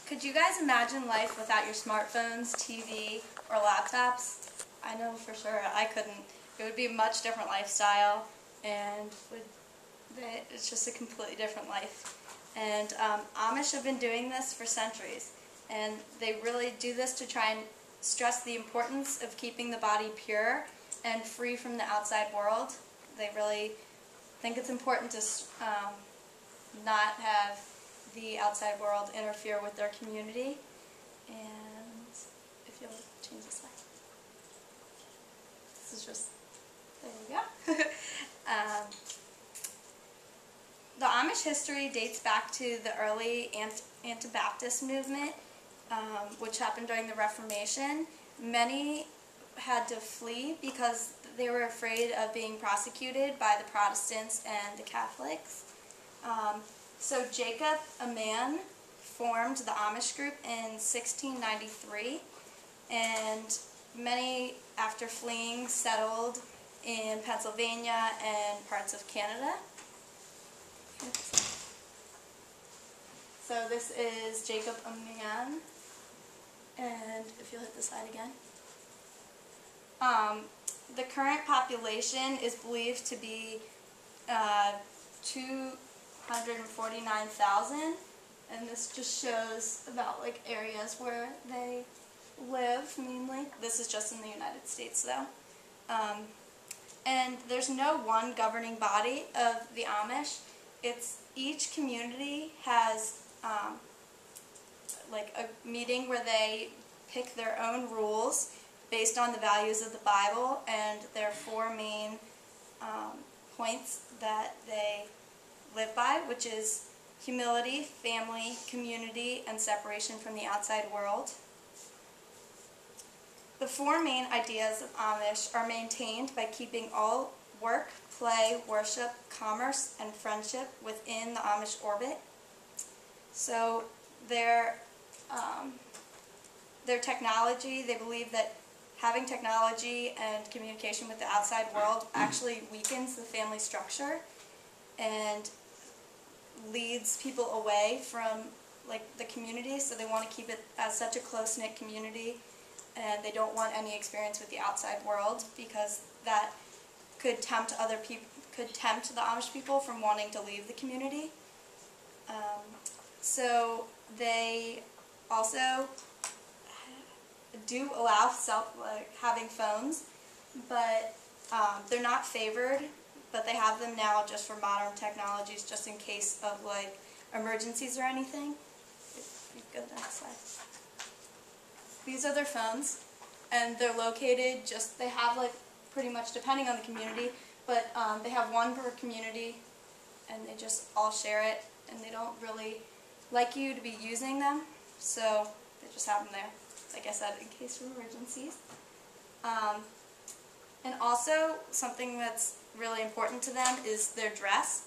Could you guys imagine life without your smartphones, TV, or laptops? I know for sure I couldn't. It would be a much different lifestyle, and it's just a completely different life. And Amish have been doing this for centuries, and they really do this to try and stress the importance of keeping the body pure and free from the outside world. They really think it's important to not have the outside world interfere with their community. And if you'll change this slide. This is just, there you go. The Amish history dates back to the early Anabaptist movement, which happened during the Reformation. Many had to flee because they were afraid of being prosecuted by the Protestants and the Catholics. So Jacob, a man, formed the Amish group in 1693, and many, after fleeing, settled in Pennsylvania and parts of Canada. So this is Jacob, a man, and if you'll hit the slide again. The current population is believed to be 249,000, and this just shows about like areas where they live mainly. This is just in the United States though. And there's no one governing body of the Amish. Each community has like a meeting where they pick their own rules based on the values of the Bible and their four main points that they live by, which is humility, family, community, and separation from the outside world. The four main ideas of Amish are maintained by keeping all work, play, worship, commerce, and friendship within the Amish orbit. So their technology, they believe that having technology and communication with the outside world actually weakens the family structure and leads people away from like the community, so they want to keep it as such a close-knit community, and they don't want any experience with the outside world because that could tempt other people, could tempt the Amish people from wanting to leave the community. So they also do allow having phones, but they're not favored, but they have them now just for modern technologies, just in case of like emergencies or anything. If you go to the next slide. These are their phones, and they're located they have like pretty much, depending on the community, but they have one per community, and they just all share it, and they don't really like you to be using them, so they just have them there, like I said, in case of emergencies. And also, something that's really important to them is their dress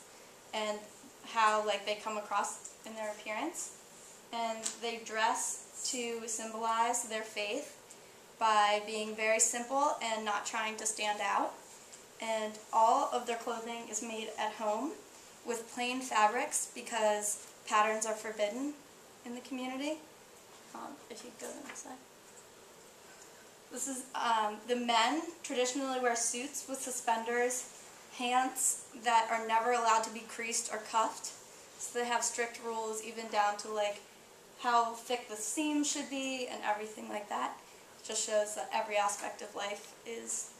and how like they come across in their appearance. And they dress to symbolize their faith by being very simple and not trying to stand out. And all of their clothing is made at home with plain fabrics because patterns are forbidden in the community. If you go to the next slide. This is, the men traditionally wear suits with suspenders, pants that are never allowed to be creased or cuffed. So they have strict rules even down to like how thick the seam should be and everything like that. It just shows that every aspect of life is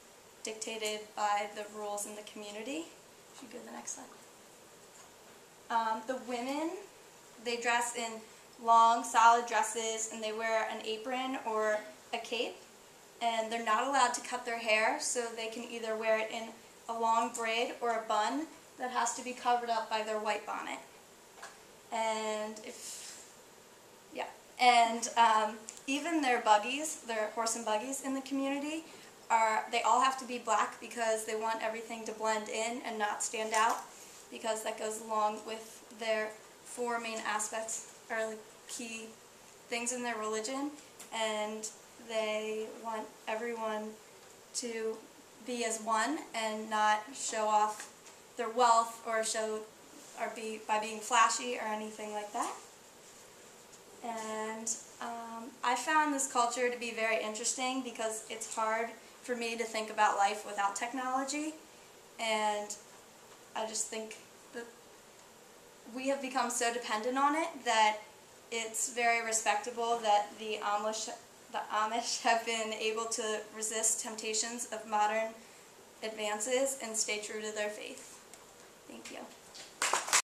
dictated by the rules in the community. If you go to the next slide. The women, they dress in long, solid dresses, and they wear an apron or a cape. And they're not allowed to cut their hair, so they can either wear it in a long braid or a bun that has to be covered up by their white bonnet. And even their buggies, their horse and buggies in the community, they all have to be black because they want everything to blend in and not stand out, because that goes along with their four main aspects, or key things in their religion, and they want everyone to be as one and not show off their wealth or by being flashy or anything like that. And found this culture to be very interesting because it's hard for me to think about life without technology, and I just think that we have become so dependent on it that it's very respectable that the Amish have been able to resist temptations of modern advances and stay true to their faith. Thank you.